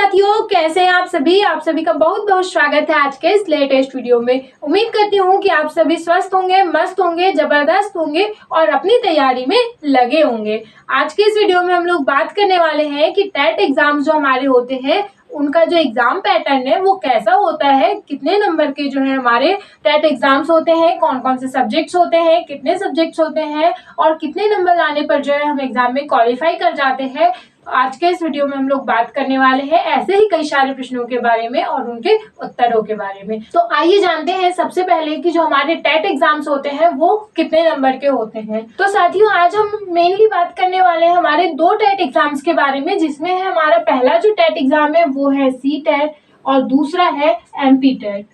साथियों, कैसे हैं आप सभी। आप सभी का बहुत बहुत स्वागत है आज के इस लेटेस्ट वीडियो में। उम्मीद करती हूँ कि आप सभी स्वस्थ होंगे, मस्त होंगे, जबरदस्त होंगे और अपनी तैयारी में लगे होंगे। आज के इस वीडियो में हम लोग बात करने वाले हैं कि टेट एग्जाम जो हमारे होते हैं उनका जो एग्जाम पैटर्न है वो कैसा होता है, कितने नंबर के जो है हमारे टेट एग्जाम्स होते हैं, कौन कौन से सब्जेक्ट्स होते हैं, कितने सब्जेक्ट्स होते हैं और कितने नंबर लाने पर जो है हम एग्जाम में क्वालिफाई कर जाते हैं। आज के इस वीडियो में हम लोग बात करने वाले हैं ऐसे ही कई सारे प्रश्नों के बारे में और उनके उत्तरों के बारे में। तो आइए जानते हैं सबसे पहले कि जो हमारे टेट एग्जाम्स होते हैं वो कितने नंबर के होते हैं। तो साथियों, आज हम मेनली बात करने वाले हैं हमारे दो टेट एग्जाम्स के बारे में, जिसमें है हमारा पहला जो टेट एग्जाम है वो है सी टेट और दूसरा है एमपी टेट।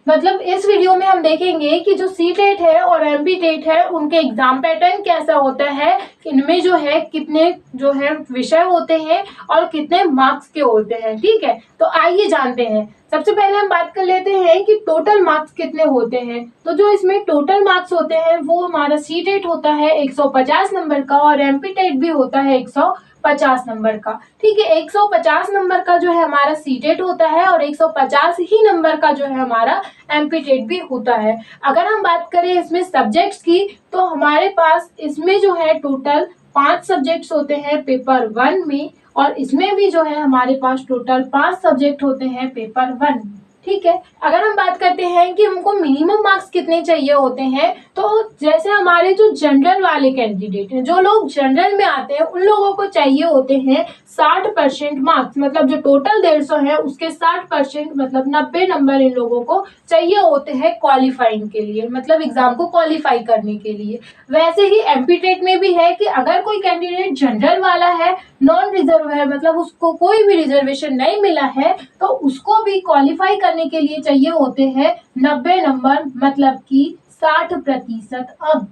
मतलब इस वीडियो में हम देखेंगे कि जो सी टेट है और एमपी टेट है उनके एग्जाम पैटर्न कैसा होता है, इनमें जो है कितने जो है विषय होते हैं और कितने मार्क्स के होते हैं। ठीक है, तो आइए जानते हैं। सबसे पहले हम बात कर लेते हैं कि टोटल मार्क्स कितने होते हैं। तो जो इसमें टोटल मार्क्स होते हैं वो हमारा सी टेट होता है 150 नंबर का और एमपी टेट भी होता है 150 नंबर का। ठीक है, 150 नंबर का जो है हमारा सी टेट होता है और 150 ही नंबर का जो है हमारा एमपी टेट भी होता है। अगर हम बात करें इसमें सब्जेक्ट्स की, तो हमारे पास इसमें जो है टोटल 5 सब्जेक्ट्स होते हैं पेपर 1 में और इसमें भी जो है हमारे पास टोटल 5 सब्जेक्ट होते हैं पेपर 1 में। ठीक है, अगर हम बात करते हैं कि हमको मिनिमम मार्क्स कितने चाहिए होते हैं, तो जैसे हमारे जो जनरल वाले कैंडिडेट हैं, जो लोग जनरल में आते हैं, उन लोगों को चाहिए होते हैं 60% मार्क्स। मतलब जो टोटल 150 है उसके 60% मतलब 90 नंबर इन लोगों को चाहिए होते हैं क्वालिफाइंग के लिए, मतलब एग्जाम को क्वालिफाई करने के लिए। वैसे ही एमपी टेट में भी है कि अगर कोई कैंडिडेट जनरल वाला है, नॉन रिजर्व है, मतलब उसको कोई भी रिजर्वेशन नहीं मिला है, तो उसको भी क्वालिफाई करने के लिए चाहिए होते हैं 90 नंबर, मतलब कि 60% अंक।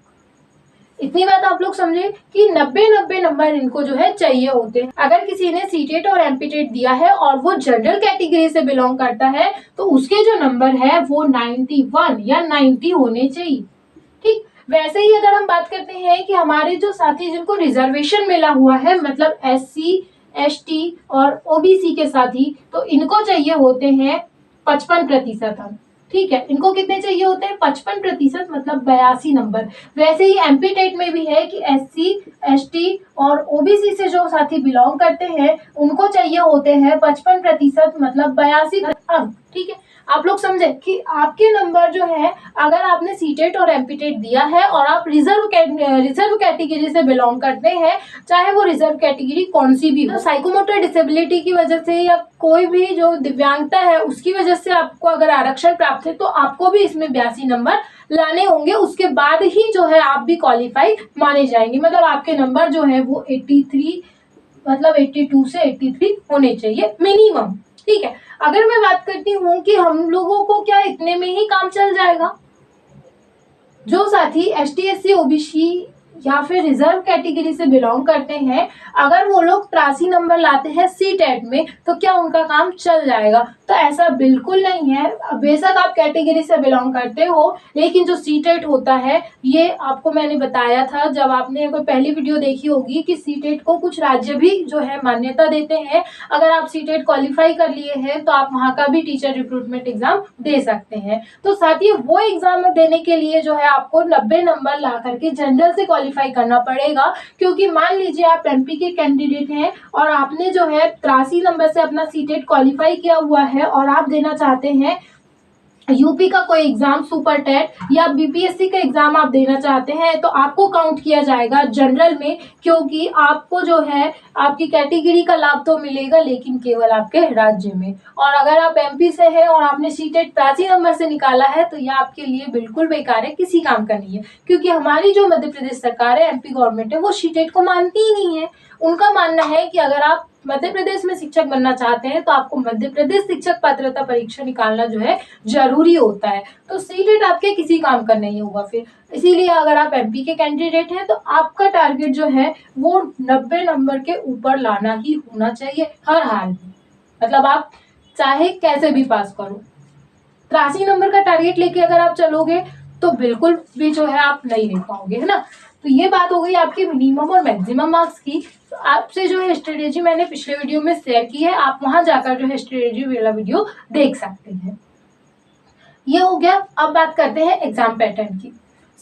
इतनी बात आप लोग समझे कि 90 नंबर इनको जो है चाहिए होते हैं। अगर किसी ने सीटेट और एमपीटेट दिया है और वो जनरल कैटेगरी से बिलोंग करता है तो उसके जो नंबर है वो 91 या 90 होने चाहिए। ठीक, वैसे ही अगर हम बात करते हैं कि हमारे जो साथी जिनको रिजर्वेशन मिला हुआ है, मतलब SC ST और OBC के साथी, तो इनको चाहिए होते हैं 55% अंक। ठीक है, इनको कितने चाहिए होते हैं 55%, मतलब 82 नंबर। वैसे ही एमपी टेट में भी है कि SC ST और OBC से जो साथी बिलोंग करते हैं उनको चाहिए होते हैं 55%, मतलब 82 अंक। ठीक है, आप लोग समझे कि आपके नंबर जो है, अगर आपने सीटेट और एमपीटेट दिया है और आप रिजर्व कैटेगरी से बिलोंग करते हैं, चाहे वो रिजर्व कैटेगरी कौन सी भी हो, साइकोमोटर डिसेबिलिटी की वजह से या कोई भी जो दिव्यांगता है उसकी वजह से आपको अगर आरक्षण प्राप्त है, तो आपको भी इसमें 82 नंबर लाने होंगे। उसके बाद ही जो है आप भी क्वालिफाई माने जाएंगे। मतलब आपके नंबर जो है वो 83, मतलब 82 से 83 होने चाहिए मिनिमम। ठीक है, अगर मैं बात करती हूँ कि हम लोगों को क्या इतने में ही काम चल जाएगा, जो साथी ST SC OBC या फिर रिजर्व कैटेगरी से बिलोंग करते हैं, अगर वो लोग 83 नंबर लाते हैं सी टेट में, तो क्या उनका काम चल जाएगा? तो ऐसा बिल्कुल नहीं है। बेशक आप कैटेगरी से बिलोंग करते हो, लेकिन जो सी टेट होता है, ये आपको मैंने बताया था जब आपने कोई पहली वीडियो देखी होगी, कि सी टेट को कुछ राज्य भी जो है मान्यता देते हैं। अगर आप सी टेट क्वालिफाई कर लिए हैं तो आप वहाँ का भी टीचर रिक्रूटमेंट एग्जाम दे सकते हैं। तो साथियों, वो एग्जाम देने के लिए जो है आपको 90 नंबर ला करके जनरल से क्वालिफाई करना पड़ेगा। क्योंकि मान लीजिए आप एमपी के कैंडिडेट हैं और आपने जो है 83 नंबर से अपना सीटेट क्वालिफाई किया हुआ है और आप देना चाहते हैं यूपी का कोई एग्जाम, सुपर टेट या बीपीएससी का एग्जाम आप देना चाहते हैं, तो आपको काउंट किया जाएगा जनरल में, क्योंकि आपको जो है आपकी कैटेगरी का लाभ तो मिलेगा लेकिन केवल आपके राज्य में। और अगर आप एमपी से हैं और आपने सीटेट 83 नंबर से निकाला है, तो यह आपके लिए बिल्कुल बेकार है, किसी काम का नहीं है। क्योंकि हमारी जो मध्य प्रदेश सरकार है, एमपी गवर्नमेंट है, वो सीटेट को मानती ही नहीं है। उनका मानना है कि अगर आप मध्य प्रदेश में शिक्षक बनना चाहते हैं तो आपको मध्य प्रदेश शिक्षक पात्रता परीक्षा निकालना जो है जरूरी होता है। तो सीटेट आपके किसी काम का नहीं होगा फिर। इसीलिए अगर आप एमपी के कैंडिडेट हैं तो आपका टारगेट जो है वो 90 नंबर के ऊपर लाना ही होना चाहिए हर हाल में। मतलब आप चाहे कैसे भी पास करो, 83 नंबर का टारगेट लेके अगर आप चलोगे तो बिल्कुल भी जो है आप नहीं ले पाओगे, है ना। तो ये बात हो गई आपके मिनिमम और मैक्सिमम मार्क्स की। तो आपसे जो है स्ट्रेटेजी मैंने पिछले वीडियो में शेयर की है, आप वहां जाकर जो है स्ट्रेटेजी वाला वीडियो देख सकते हैं। ये हो गया। अब बात करते हैं एग्जाम पैटर्न की।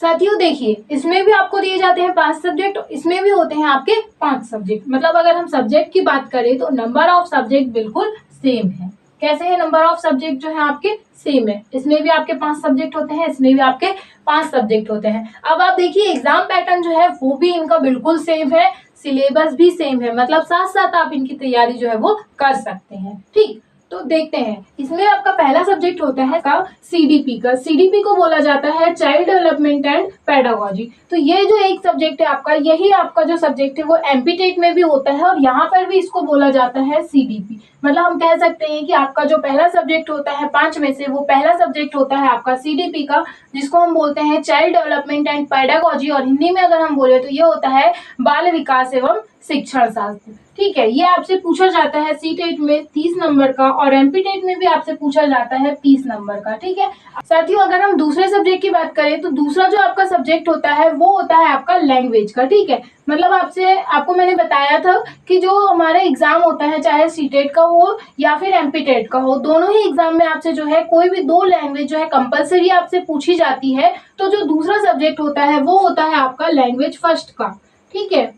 साथियों देखिए, इसमें भी आपको दिए जाते हैं 5 सब्जेक्ट, इसमें भी होते हैं आपके 5 सब्जेक्ट। मतलब अगर हम सब्जेक्ट की बात करें तो नंबर ऑफ सब्जेक्ट बिल्कुल सेम है। कैसे है? नंबर ऑफ सब्जेक्ट जो है आपके सेम है। इसमें भी आपके 5 सब्जेक्ट होते हैं, इसमें भी आपके 5 सब्जेक्ट होते हैं। अब आप देखिए एग्जाम पैटर्न जो है वो भी इनका बिल्कुल सेम है, सिलेबस भी सेम है। मतलब साथ साथ आप इनकी तैयारी जो है वो कर सकते हैं। ठीक, तो देखते हैं। इसमें आपका पहला सब्जेक्ट होता है का सीडीपी का। सीडीपी को बोला जाता है चाइल्ड डेवलपमेंट एंड पेडागोजी। तो ये जो एक सब्जेक्ट है आपका, यही आपका जो सब्जेक्ट है वो एमपी टेट में भी होता है और यहाँ पर भी इसको बोला जाता है सीडीपी। मतलब हम कह सकते हैं कि आपका जो पहला सब्जेक्ट होता है 5 में से, वो पहला सब्जेक्ट होता है आपका सीडीपी का, जिसको हम बोलते हैं चाइल्ड डेवलपमेंट एंड पेडागोजी। और हिंदी में अगर हम बोले तो ये होता है बाल विकास एवं शिक्षण शास्त्र। ठीक है, ये आपसे पूछा जाता है सी टेट में 30 नंबर का और एमपी टेट में भी आपसे पूछा जाता है 30 नंबर का। ठीक है साथियों, अगर हम दूसरे सब्जेक्ट की बात करें तो दूसरा जो आपका सब्जेक्ट होता है वो होता है आपका लैंग्वेज का। ठीक है, मतलब आपको मैंने बताया था कि जो हमारा एग्जाम होता है, चाहे सी टेट का हो या फिर एमपी टेट का हो, दोनों ही एग्जाम में आपसे जो है कोई भी 2 लैंग्वेज जो है कंपलसरी आपसे पूछी जाती है। तो जो दूसरा सब्जेक्ट होता है वो होता है आपका लैंग्वेज फर्स्ट का। ठीक है,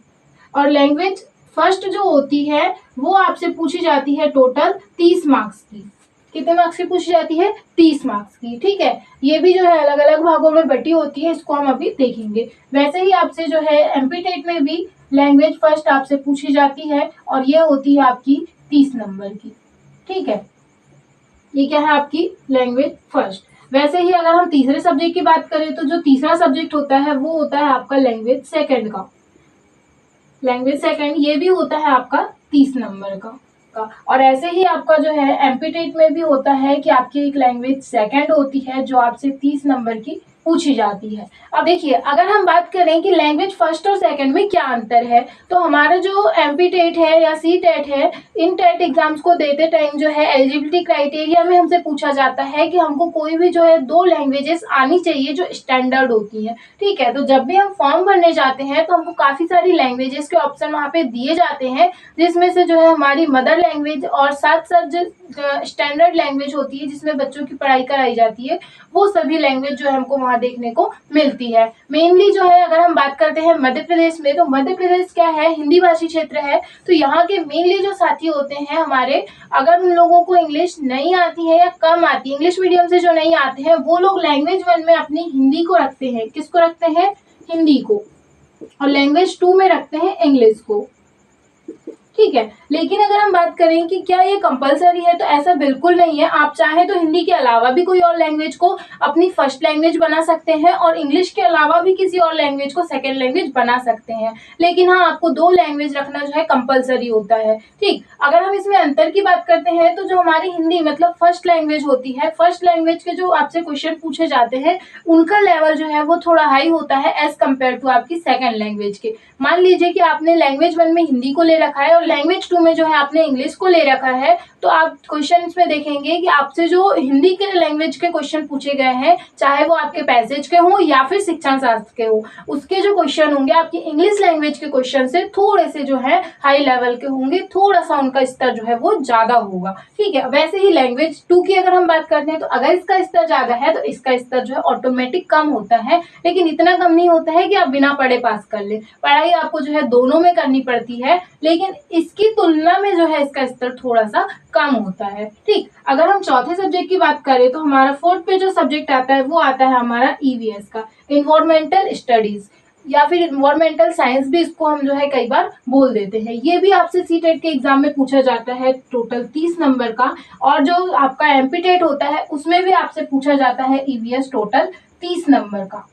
और लैंग्वेज फर्स्ट जो होती है वो आपसे पूछी जाती है टोटल 30 मार्क्स की। कितने मार्क्स की पूछी जाती है? 30 मार्क्स की। ठीक है, ये भी जो है अलग अलग भागों में बटी होती है, इसको हम अभी देखेंगे। वैसे ही आपसे जो है एमपी टेट में भी लैंग्वेज फर्स्ट आपसे पूछी जाती है और ये होती है आपकी 30 नंबर की। ठीक है, ये क्या है आपकी लैंग्वेज फर्स्ट। वैसे ही अगर हम तीसरे सब्जेक्ट की बात करें तो जो तीसरा सब्जेक्ट होता है वो होता है आपका लैंग्वेज सेकेंड का। लैंग्वेज सेकंड ये भी होता है आपका 30 नंबर का। और ऐसे ही आपका जो है एमपी टेट में भी होता है कि आपकी एक लैंग्वेज सेकंड होती है जो आपसे 30 नंबर की पूछी जाती है। अब देखिए, अगर हम बात करें कि लैंग्वेज फर्स्ट और सेकंड में क्या अंतर है, तो हमारा जो एमपी टेट है या सी टेट है, इन टेट एग्जाम्स को देते टाइम जो है एलिजिबिलिटी क्राइटेरिया में हमसे पूछा जाता है कि हमको कोई भी जो है 2 लैंग्वेजेस आनी चाहिए जो स्टैंडर्ड होती है। ठीक है, तो जब भी हम फॉर्म भरने जाते हैं तो हमको काफी सारी लैंग्वेजेस के ऑप्शन वहाँ पे दिए जाते हैं, जिसमें से जो है हमारी मदर लैंग्वेज और साथ साथ जो स्टैंडर्ड लैंग्वेज होती है जिसमें बच्चों की पढ़ाई कराई जाती है, वो सभी लैंग्वेज जो है हमको वहाँ देखने को मिलती है। मेनली जो है अगर हम बात करते हैं मध्य प्रदेश में, तो मध्य प्रदेश क्या है, हिंदी भाषी क्षेत्र है। तो यहाँ के मेनली जो साथी होते हैं हमारे, अगर उन लोगों को इंग्लिश नहीं आती है या कम आती है, इंग्लिश मीडियम से जो नहीं आते हैं, वो लोग लैंग्वेज 1 में अपनी हिंदी को रखते हैं। किसको रखते हैं? हिंदी को। और लैंग्वेज 2 में रखते हैं इंग्लिश को। ठीक है, लेकिन अगर हम बात करें कि क्या ये कंपलसरी है, तो ऐसा बिल्कुल नहीं है। आप चाहे तो हिंदी के अलावा भी कोई और लैंग्वेज को अपनी फर्स्ट लैंग्वेज बना सकते हैं और इंग्लिश के अलावा भी किसी और लैंग्वेज को सेकंड लैंग्वेज बना सकते हैं। लेकिन हाँ, आपको 2 लैंग्वेज रखना जो है कंपलसरी होता है। ठीक, अगर हम इसमें अंतर की बात करते हैं तो जो हमारी हिंदी मतलब फर्स्ट लैंग्वेज होती है, फर्स्ट लैंग्वेज के जो आपसे क्वेश्चन पूछे जाते हैं उनका लेवल जो है वो थोड़ा हाई होता है एज कम्पेयर टू आपकी सेकंड लैंग्वेज के। मान लीजिए कि आपने लैंग्वेज 1 में हिंदी को ले रखा है और लैंग्वेज 2 में जो है आपने इंग्लिश को ले रखा है, तो आप क्वेश्चन में देखेंगे कि आपसे जो हिंदी के लैंग्वेज के क्वेश्चन पूछे गए हैं, चाहे वो आपके पैसेज के हों या फिर शिक्षण शास्त्र के हो, उसके जो क्वेश्चन होंगे आपकी इंग्लिश लैंग्वेज के क्वेश्चन से थोड़े से जो है हाई लेवल के होंगे, थोड़ा सा उनका स्तर जो है वो ज्यादा होगा। ठीक है, वैसे ही लैंग्वेज 2 की अगर हम बात करते हैं तो अगर इसका स्तर ज्यादा है तो इसका स्तर जो है ऑटोमेटिक कम होता है, लेकिन इतना कम नहीं होता है कि आप बिना पढ़े पास कर ले। पढ़ाई आपको जो है दोनों में करनी पड़ती है, लेकिन इसकी तुलना में जो है इसका स्तर थोड़ा सा कम होता है। ठीक, अगर हम चौथे सब्जेक्ट की बात करें तो हमारा 4th पे जो सब्जेक्ट आता है वो आता है हमारा ईवीएस का, इन्वायरमेंटल स्टडीज या फिर इन्वायरमेंटल साइंस भी इसको हम जो है कई बार बोल देते हैं। ये भी आपसे सी टेट के एग्जाम में पूछा जाता है टोटल 30 नंबर का, और जो आपका एमपी टेट होता है उसमें भी आपसे पूछा जाता है ईवीएस टोटल 30 नंबर का।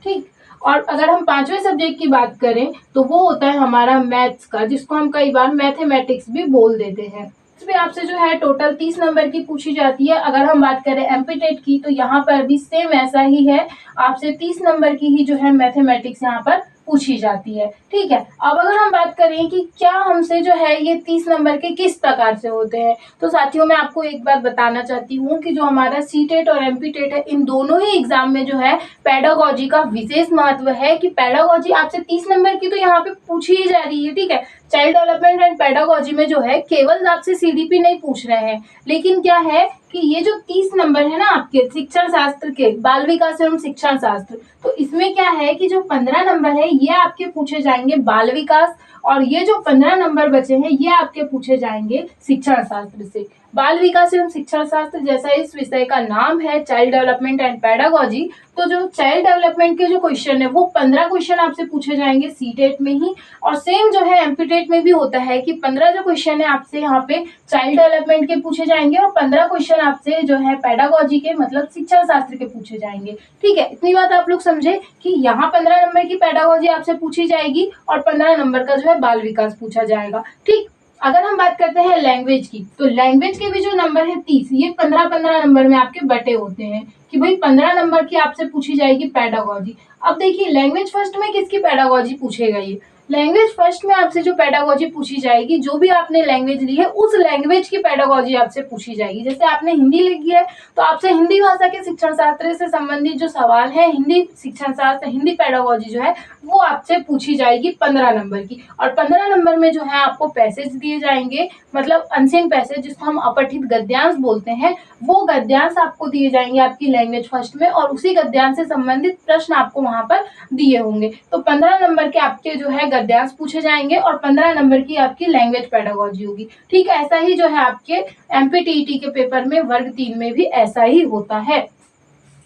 ठीक, और अगर हम 5वें सब्जेक्ट की बात करें तो वो होता है हमारा मैथ्स का, जिसको हम कई बार मैथमेटिक्स भी बोल देते हैं। इसमें आपसे जो है टोटल 30 नंबर की पूछी जाती है। अगर हम बात करें एमपी टेट की तो यहाँ पर भी सेम ऐसा ही है, आपसे 30 नंबर की ही जो है मैथमेटिक्स यहाँ पर पूछी जाती है। ठीक है, अब अगर हम बात करें कि क्या हमसे जो है ये 30 नंबर के किस प्रकार से होते हैं, तो साथियों मैं आपको एक बात बताना चाहती हूँ कि जो हमारा सीटेट और एमपीटेट है, इन दोनों ही एग्जाम में जो है पेडागोजी का विशेष महत्व है कि पेडागोजी आपसे 30 नंबर की तो यहाँ पे पूछी ही जा रही है। ठीक है, चाइल्ड डेवलपमेंट एंड पेडागोजी में जो है केवल आपसे सीडीपी नहीं पूछ रहे हैं, लेकिन क्या है कि ये जो 30 नंबर है ना आपके शिक्षण शास्त्र के, बाल विकास एवं शिक्षण शास्त्र, तो इसमें क्या है कि जो 15 नंबर है ये आपके पूछे जाएंगे बाल विकास, और ये जो 15 नंबर बचे हैं ये आपके पूछे जाएंगे शिक्षण शास्त्र से। बाल विकास एवं शिक्षण शास्त्र जैसा इस विषय का नाम है चाइल्ड डेवलपमेंट एंड पेडागोजी, तो जो चाइल्ड डेवलपमेंट के जो क्वेश्चन है वो 15 क्वेश्चन आपसे पूछे जाएंगे सीटेट में ही, और सेम जो है एमपीटेट में भी होता है कि 15 जो क्वेश्चन है आपसे यहाँ पे चाइल्ड डेवलपमेंट के पूछे जाएंगे और 15 क्वेश्चन आपसे जो है पेडागोजी के मतलब शिक्षण शास्त्र के पूछे जाएंगे। ठीक है, इतनी बात आप लोग समझे कि यहाँ 15 नंबर की पेडागोजी आपसे पूछी जाएगी और 15 नंबर का जो है बाल विकास पूछा जाएगा। ठीक, अगर हम बात करते हैं लैंग्वेज की, तो लैंग्वेज के भी जो नंबर है 30, ये 15-15 नंबर में आपके बटे होते हैं कि भाई 15 नंबर की आपसे पूछी जाएगी पेडागोजी। अब देखिए लैंग्वेज फर्स्ट में किसकी पेडागोजी पूछेगा, ये लैंग्वेज फर्स्ट में आपसे जो पेडागोजी पूछी जाएगी, जो भी आपने लैंग्वेज ली है उस लैंग्वेज की पेडागोजी आपसे पूछी जाएगी। जैसे आपने हिंदी लिखी है तो आपसे हिंदी भाषा के शिक्षण शास्त्र से संबंधित जो सवाल है, हिंदी शिक्षण शास्त्र, हिंदी पेडागोजी जो है वो आपसे पूछी जाएगी 15 नंबर की। और 15 नंबर में जो है आपको पैसेज दिए जाएंगे, मतलब अनसीन पैसेज जिसको हम अपठित गद्यांश बोलते हैं, वो गद्यांश आपको दिए जाएंगे आपकी लैंग्वेज फर्स्ट में, और उसी गद्यांश से संबंधित प्रश्न आपको वहां पर दिए होंगे। तो 15 नंबर के आपके जो है गद्यांश पूछे जाएंगे और 15 नंबर की आपकी लैंग्वेज पेडागोजी होगी। ठीक है, ऐसा ही जो है आपके एमपीटीईटी के पेपर में वर्ग 3 में भी ऐसा ही होता है,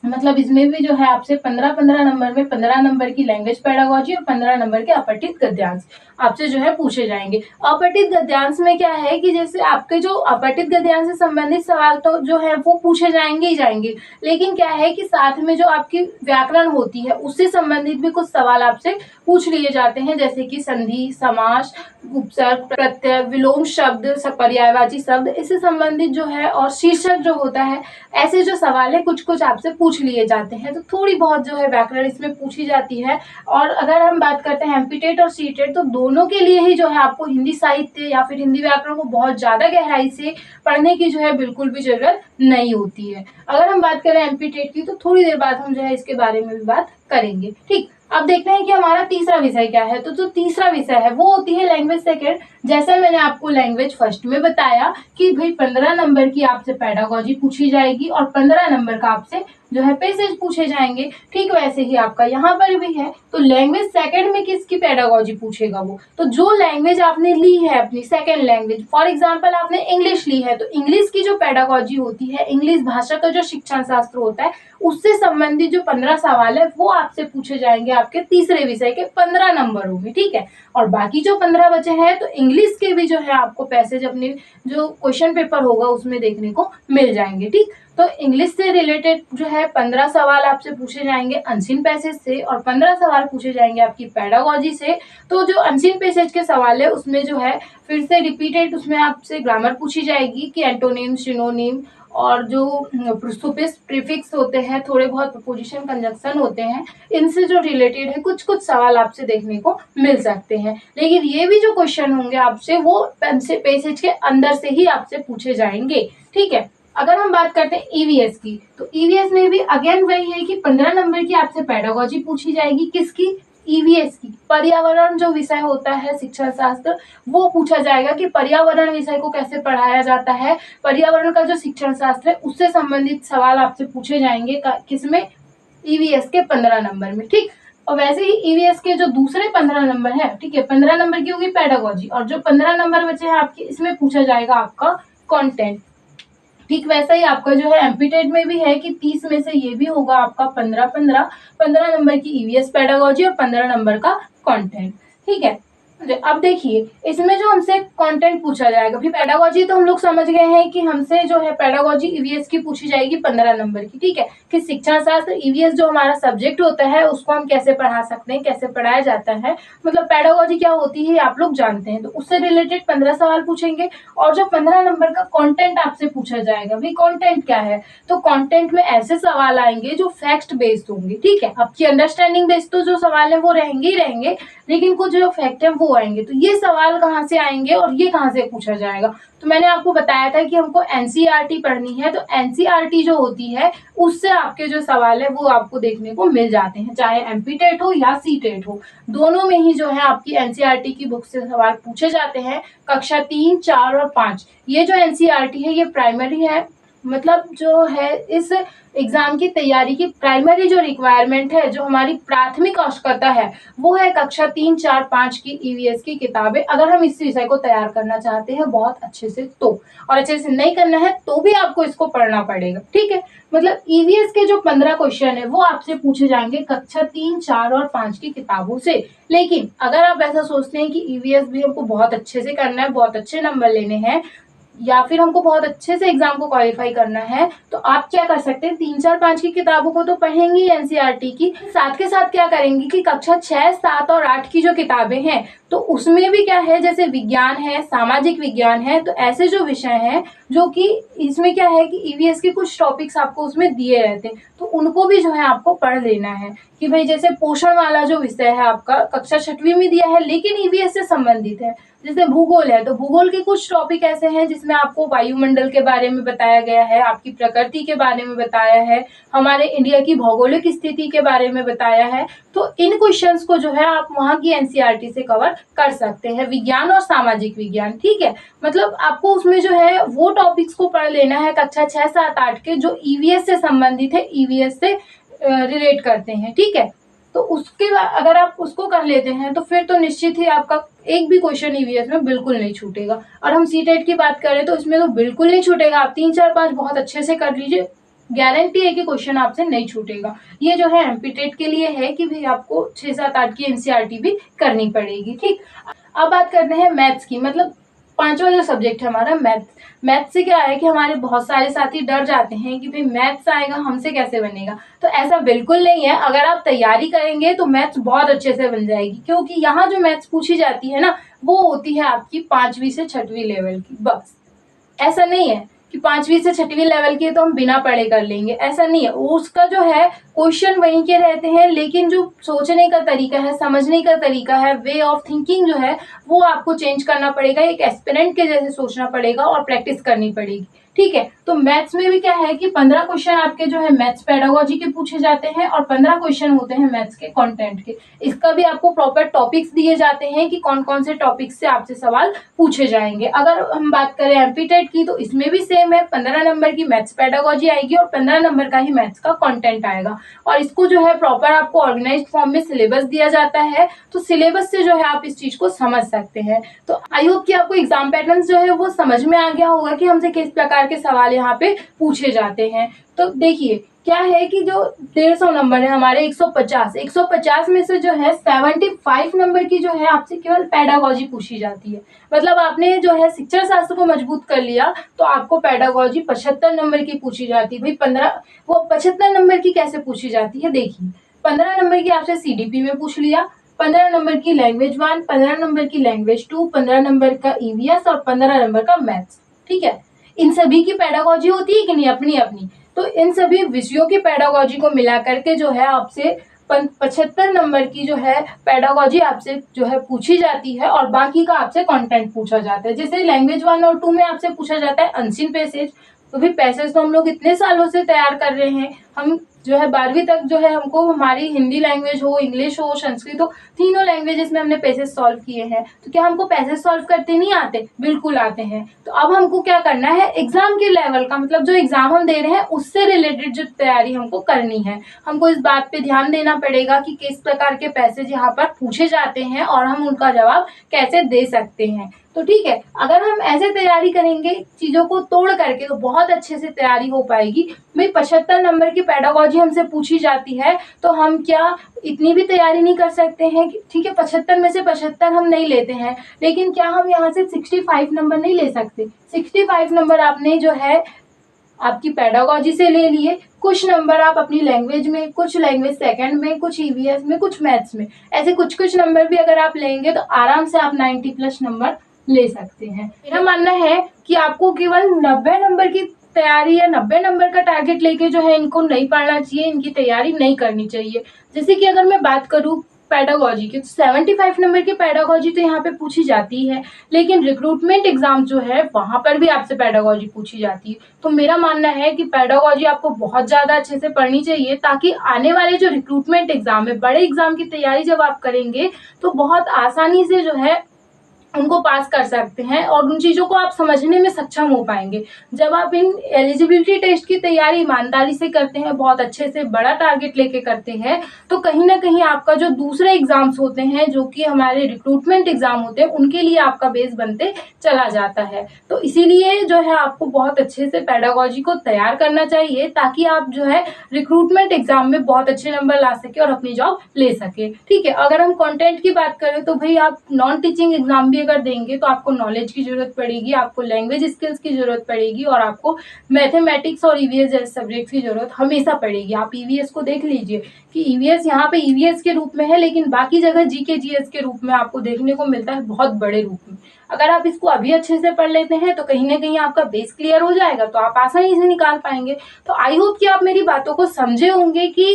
मतलब इसमें भी जो है आपसे 15-15 नंबर में 15 नंबर की लैंग्वेज पेडागोजी और 15 नंबर के अपठित गद्यांश आपसे जो है पूछे जाएंगे। अपठित गद्यांश में क्या है कि जैसे आपके जो अपठित गद्यांश से संबंधित सवाल तो जो है वो पूछे जाएंगे ही जाएंगे, लेकिन क्या है कि साथ में जो आपकी व्याकरण होती है उससे संबंधित भी कुछ सवाल आपसे पूछ लिए जाते हैं, जैसे कि संधि, समास, उपसर्ग, प्रत्यय, विलोम शब्द, पर्यायवाची शब्द, इससे संबंधित जो है, और शीर्षक जो होता है, ऐसे जो सवाल है कुछ कुछ आपसे पूछ लिए जाते हैं। तो थोड़ी बहुत जो है व्याकरण इसमें पूछी जाती है। और अगर हम बात करते हैं एमपीटेट और सीटेट, तो दोनों के लिए ही जो है आपको हिंदी साहित्य या फिर हिंदी व्याकरण को बहुत ज्यादा गहराई से पढ़ने की जो है बिल्कुल भी जरूरत नहीं होती है। अगर हम बात करें एमपीटेट की, तो थोड़ी देर बाद हम जो है इसके बारे में भी बात करेंगे। ठीक, अब देखते हैं कि हमारा तीसरा विषय क्या है। तो जो तीसरा विषय है वो होती है लैंग्वेज सेकेंड। जैसा मैंने आपको लैंग्वेज फर्स्ट में बताया कि भाई 15 नंबर की आपसे पेडागोजी पूछी जाएगी और 15 नंबर का आपसे जो है पैसेज पूछे जाएंगे, ठीक वैसे ही आपका यहाँ पर भी है। तो लैंग्वेज सेकेंड में किसकी पेडागोजी पूछेगा वो, तो जो लैंग्वेज आपने ली है अपनी सेकेंड लैंग्वेज, फॉर एग्जाम्पल आपने इंग्लिश ली है, तो इंग्लिश की जो पेडागोजी होती है, इंग्लिश भाषा का जो शिक्षण शास्त्र होता है, उससे संबंधित जो 15 सवाल है वो आपसे पूछे जाएंगे आपके तीसरे विषय के 15 नंबरों में। ठीक है, और बाकी जो 15 बचे हैं तो इंग्लिश के भी जो है आपको पैसेज अपने जो क्वेश्चन पेपर होगा उसमें देखने को मिल जाएंगे। ठीक, तो इंग्लिश से रिलेटेड जो है 15 सवाल आपसे पूछे जाएंगे अनसीन पैसेज से, और 15 सवाल पूछे जाएंगे आपकी पेडागोजी से। तो जो अनसीन पैसेज के सवाल है उसमें जो है फिर से रिपीटेड उसमें आपसे ग्रामर पूछी जाएगी कि एंटोनिम, सिनोनिम, और जो सुफिक्स, प्रीफिक्स होते हैं, थोड़े बहुत प्रपोजिशन, कंजक्शन होते हैं, इनसे जो रिलेटेड है कुछ कुछ सवाल आपसे देखने को मिल सकते हैं। लेकिन ये भी जो क्वेश्चन होंगे आपसे वो पैसेज के अंदर से ही आपसे पूछे जाएंगे। ठीक है, अगर हम बात करते हैं ईवीएस की, तो ईवीएस में भी अगेन वही है कि 15 नंबर की आपसे पेडागोजी पूछी जाएगी, किसकी, ईवीएस की। पर्यावरण जो विषय होता है शिक्षण शास्त्र, वो पूछा जाएगा कि पर्यावरण विषय को कैसे पढ़ाया जाता है, पर्यावरण का जो शिक्षण शास्त्र है उससे संबंधित सवाल आपसे पूछे जाएंगे किसमें, ईवीएस के 15 नंबर में। ठीक, और वैसे ही ईवीएस के जो दूसरे 15 नंबर है, ठीक है, 15 नंबर की होगी पेडागोजी, और जो 15 नंबर बचे हैं आपके, इसमें पूछा जाएगा आपका कंटेंट। ठीक, वैसा ही आपका जो है एमपीटेट में भी है कि 30 में से ये भी होगा आपका 15 नंबर की ईवीएस पेडागोजी और 15 नंबर का कंटेंट। ठीक है, अब देखिए, इसमें जो हमसे कंटेंट पूछा जाएगा, फिर पेडागोजी तो हम लोग समझ गए हैं कि हमसे जो है पेडागोजी ईवीएस की पूछी जाएगी 15 नंबर की, ठीक है। कि शिक्षा शास्त्र ईवीएस जो हमारा सब्जेक्ट होता है उसको हम कैसे पढ़ा सकते हैं, कैसे पढ़ाया जाता है, मतलब पेडागोजी क्या होती है आप लोग जानते हैं। तो उससे रिलेटेड 15 सवाल पूछेंगे और जो 15 नंबर का कॉन्टेंट आपसे पूछा जाएगा, भाई कॉन्टेंट क्या है, तो कॉन्टेंट में ऐसे सवाल आएंगे जो फैक्ट बेस्ड होंगे, ठीक है। आपकी अंडरस्टैंडिंग बेस्ड तो जो सवाल है वो रहेंगे ही रहेंगे, लेकिन कुछ जो फैक्ट है वो आएंगे। तो ये सवाल कहाँ से आएंगे और ये कहाँ से पूछा जाएगा, तो मैंने आपको बताया था कि हमको एनसीईआरटी पढ़नी है, तो एनसीईआरटी जो होती है उससे आपके जो सवाल है वो आपको देखने को मिल जाते हैं, चाहे एमपी टेट हो या सी टेट हो, दोनों में ही जो है आपकी एनसीईआरटी की बुक से सवाल पूछे जाते हैं। कक्षा 3, 4 और 5 ये जो एनसीईआरटी है ये प्राइमरी है, मतलब जो है इस एग्जाम की तैयारी की प्राइमरी जो रिक्वायरमेंट है, जो हमारी प्राथमिक आवश्यकता है, वो है कक्षा 3, 4, 5 की ईवीएस की किताबें, अगर हम इस विषय को तैयार करना चाहते हैं बहुत अच्छे से तो, और अच्छे से नहीं करना है तो भी आपको इसको पढ़ना पड़ेगा, ठीक है। मतलब ईवीएस के जो 15 क्वेश्चन है वो आपसे पूछे जाएंगे कक्षा 3, 4 और 5 की किताबों से। लेकिन अगर आप ऐसा सोचते हैं कि ईवीएस भी हमको बहुत अच्छे से करना है, बहुत अच्छे नंबर लेने हैं, या फिर हमको बहुत अच्छे से एग्जाम को क्वालिफाई करना है, तो आप क्या कर सकते हैं, 3, 4, 5 की किताबों को तो पढ़ेंगे एनसीईआरटी की, साथ के साथ क्या करेंगे कि कक्षा 6, 7 और 8 की जो किताबें हैं तो उसमें भी क्या है, जैसे विज्ञान है, सामाजिक विज्ञान है, तो ऐसे जो विषय हैं जो कि इसमें क्या है कि ईवीएस के कुछ टॉपिक्स आपको उसमें दिए रहते हैं, तो उनको भी जो है आपको पढ़ लेना है। कि भाई जैसे पोषण वाला जो विषय है आपका कक्षा 6वीं में दिया है लेकिन ईवीएस से संबंधित है, जैसे भूगोल है तो भूगोल के कुछ टॉपिक ऐसे हैं जिसमें आपको वायुमंडल के बारे में बताया गया है, आपकी प्रकृति के बारे में बताया है, हमारे इंडिया की भौगोलिक स्थिति के बारे में बताया है, तो इन क्वेश्चंस को जो है आप वहाँ की एनसीईआरटी से कवर कर सकते हैं, विज्ञान और सामाजिक विज्ञान, ठीक है। मतलब आपको उसमें जो है वो टॉपिक्स को पढ़ लेना है कक्षा 6, 7, 8 के जो ईवीएस से संबंधित है, ईवीएस से रिलेट करते हैं, ठीक है। तो उसके बाद अगर आप उसको कर लेते हैं तो फिर तो निश्चित ही आपका एक भी क्वेश्चन ईवीएस में बिल्कुल नहीं छूटेगा। और हम सीटेट की बात करें तो इसमें तो बिल्कुल नहीं छूटेगा, आप 3, 4, 5 बहुत अच्छे से कर लीजिए, गारंटी है कि क्वेश्चन आपसे नहीं छूटेगा। ये जो है एमपी टेट के लिए है कि भाई आपको 6, 7, 8 की एनसीईआरटी भी करनी पड़ेगी, ठीक। अब बात करते हैं मैथ्स की, मतलब 5वां जो सब्जेक्ट है हमारा मैथ से क्या है कि हमारे बहुत सारे साथी डर जाते हैं कि भाई मैथ्स आएगा हमसे कैसे बनेगा, तो ऐसा बिल्कुल नहीं है। अगर आप तैयारी करेंगे तो मैथ्स बहुत अच्छे से बन जाएगी, क्योंकि यहाँ जो मैथ्स पूछी जाती है ना वो होती है आपकी 5वीं से 6वीं लेवल की, बस। ऐसा नहीं है कि 5वीं से 6वीं लेवल की तो हम बिना पढ़े कर लेंगे, ऐसा नहीं है। उसका जो है क्वेश्चन वहीं के रहते हैं, लेकिन जो सोचने का तरीका है, समझने का तरीका है, वे ऑफ थिंकिंग जो है वो आपको चेंज करना पड़ेगा, एक एस्पिरेंट के जैसे सोचना पड़ेगा और प्रैक्टिस करनी पड़ेगी, ठीक है। तो मैथ्स में भी क्या है कि 15 क्वेश्चन आपके जो है मैथ्स पेडागोजी के पूछे जाते हैं और 15 क्वेश्चन होते हैं मैथ्स के कंटेंट के। इसका भी आपको प्रॉपर टॉपिक्स दिए जाते हैं कि कौन कौन से टॉपिक्स से आपसे सवाल पूछे जाएंगे। अगर हम बात करें एमपी टेट की तो इसमें भी सेम है, 15 नंबर की मैथ्स पेडागोजी आएगी और 15 नंबर का ही मैथ्स का कंटेंट आएगा, और इसको जो है प्रॉपर आपको ऑर्गेनाइज्ड फॉर्म में सिलेबस दिया जाता है, तो सिलेबस से जो है आप इस चीज को समझ सकते हैं। तो आई होप कि आपको एग्जाम पैटर्न जो है वो समझ में आ गया होगा कि हमसे किस प्रकार के सवाल यहाँ पे पूछे जाते हैं। तो देखिए क्या है कि जो 150 नंबर है हमारे 150 में से जो है 75 नंबर की जो है आपसे केवल पेडागोजी पूछी जाती है। मतलब आपने जो है शिक्षा शास्त्र को मजबूत कर लिया तो आपको पेडागोजी 75 नंबर की पूछी जाती है। भाई वो 75 नंबर की कैसे पूछी जाती है, देखिए 15 नंबर की आपसे सीडीपी में पूछ लिया, 15 नंबर की लैंग्वेज 1, 15 नंबर की लैंग्वेज 2, 15 नंबर का ईवीएस और 15 नंबर का मैथ्स, ठीक है। इन सभी की पेडागोजी होती है कि नहीं, अपनी अपनी। तो इन सभी विषयों की पेडागोजी को मिला करके जो है आपसे 75 नंबर की जो है पेडागोजी आपसे जो है पूछी जाती है और बाकी का आपसे कंटेंट पूछा जाता है। जैसे लैंग्वेज 1 और 2 में आपसे पूछा जाता है अनसीन पैसेज, तो भी पैसेज तो हम लोग इतने सालों से तैयार कर रहे हैं, हम जो है 12वीं तक जो है हमको हमारी हिंदी लैंग्वेज हो, इंग्लिश हो, संस्कृत हो, तीनों लैंग्वेजेस में हमने पैसेज सॉल्व किए हैं। तो क्या हमको पैसेज सॉल्व करते नहीं आते? बिल्कुल आते हैं। तो अब हमको क्या करना है, एग्जाम के लेवल का, मतलब जो एग्जाम हम दे रहे हैं उससे रिलेटेड जो तैयारी हमको करनी है। हमको इस बात पे ध्यान देना पड़ेगा कि किस प्रकार के पैसेज यहाँ पर पूछे जाते हैं और हम उनका जवाब कैसे दे सकते हैं। तो ठीक है, अगर हम ऐसे तैयारी करेंगे चीज़ों को तोड़ करके तो बहुत अच्छे से तैयारी हो पाएगी। भाई 75 नंबर की पेडागोजी हमसे पूछी जाती है तो हम क्या इतनी भी तैयारी नहीं कर सकते हैं? ठीक है, 75 में से 75 हम नहीं लेते हैं, लेकिन क्या हम यहाँ से 65 नंबर नहीं ले सकते? 65 नंबर आपने जो है आपकी पेडागोजी से ले लिए, कुछ नंबर आप अपनी लैंग्वेज में, कुछ लैंग्वेज सेकंड में, कुछ ईवीएस में, कुछ मैथ्स में, ऐसे कुछ कुछ नंबर भी अगर आप लेंगे तो आराम से आप 90 प्लस नंबर ले सकते हैं। मेरा मानना है कि आपको केवल 90 नंबर की तैयारी या 90 नंबर का टारगेट लेके जो है इनको नहीं पढ़ना चाहिए, इनकी तैयारी नहीं करनी चाहिए। जैसे कि अगर मैं बात करूँ पेडागोजी की, तो 75 नंबर की पेडागोजी तो यहाँ पे पूछी जाती है, लेकिन रिक्रूटमेंट एग्जाम जो है वहां पर भी आपसे पेडागोजी पूछी जाती है। तो मेरा मानना है कि पेडागोजी आपको बहुत ज़्यादा अच्छे से पढ़नी चाहिए, ताकि आने वाले जो रिक्रूटमेंट एग्जाम है, बड़े एग्जाम की तैयारी जब आप करेंगे तो बहुत आसानी से जो है उनको पास कर सकते हैं और उन चीज़ों को आप समझने में सक्षम हो पाएंगे। जब आप इन एलिजिबिलिटी टेस्ट की तैयारी ईमानदारी से करते हैं, बहुत अच्छे से बड़ा टारगेट लेके करते हैं, तो कहीं ना कहीं आपका जो दूसरे एग्जाम्स होते हैं, जो कि हमारे रिक्रूटमेंट एग्जाम होते हैं, उनके लिए आपका बेस बनते चला जाता है। तो इसीलिए जो है आपको बहुत अच्छे से पेडागोजी को तैयार करना चाहिए, ताकि आप जो है रिक्रूटमेंट एग्जाम में बहुत अच्छे नंबर ला सके और अपनी जॉब ले सके। ठीक है, अगर हम कंटेंट की बात करें तो भाई आप नॉन टीचिंग एग्जाम भी अगर देंगे तो आपको नॉलेज की जरूरत पड़ेगी, आपको लैंग्वेज स्किल्स की जरूरत पड़ेगी और आपको मैथमेटिक्स और ईवीएस जैसे सब्जेक्ट्स की जरूरत हमेशा पड़ेगी। आप ईवीएस को देख लीजिए कि ईवीएस यहाँ पे ईवीएस के रूप में है, लेकिन बाकी जगह जीके जीएस के रूप में आपको देखने को मिलता है, बहुत बड़े रूप में। अगर आप इसको अभी अच्छे से पढ़ लेते हैं तो कहीं ना कहीं आपका बेस क्लियर हो जाएगा, तो आप आसानी से निकाल पाएंगे। तो आई होप कि आप मेरी बातों को समझे होंगे कि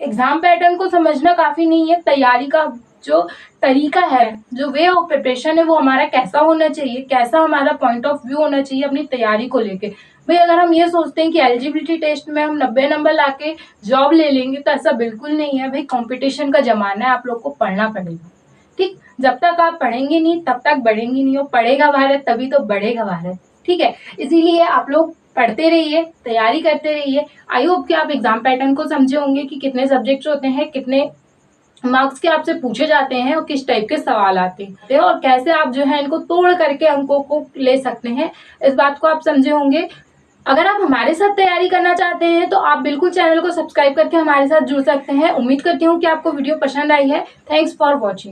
एग्जाम पैटर्न को समझना काफी नहीं है, तैयारी का जो तरीका है, जो वे ऑफ प्रिपरेशन है, वो हमारा कैसा होना चाहिए, कैसा हमारा पॉइंट ऑफ व्यू होना चाहिए अपनी तैयारी को लेके। भाई अगर हम ये सोचते हैं कि एलिजिबिलिटी टेस्ट में हम 90 नंबर लाके जॉब ले लेंगे, तो ऐसा बिल्कुल नहीं है। भाई कंपटीशन का जमाना है, आप लोग को पढ़ना पड़ेगा। ठीक, जब तक आप पढ़ेंगे नहीं तब तक बढ़ेंगे नहीं, और पढ़ेगा भारत तभी तो बढ़ेगा भारत। ठीक है, इसीलिए आप लोग पढ़ते रहिए, तैयारी करते रहिए। आई होप कि आप एग्जाम पैटर्न को समझे होंगे कि कितने सब्जेक्ट्स होते हैं, कितने मार्क्स के आपसे पूछे जाते हैं और किस टाइप के सवाल आते हैं, और कैसे आप जो है इनको तोड़ करके अंकों को ले सकते हैं। इस बात को आप समझे होंगे। अगर आप हमारे साथ तैयारी करना चाहते हैं तो आप बिल्कुल चैनल को सब्सक्राइब करके हमारे साथ जुड़ सकते हैं। उम्मीद करती हूँ कि आपको वीडियो पसंद आई है। Thanks for watching.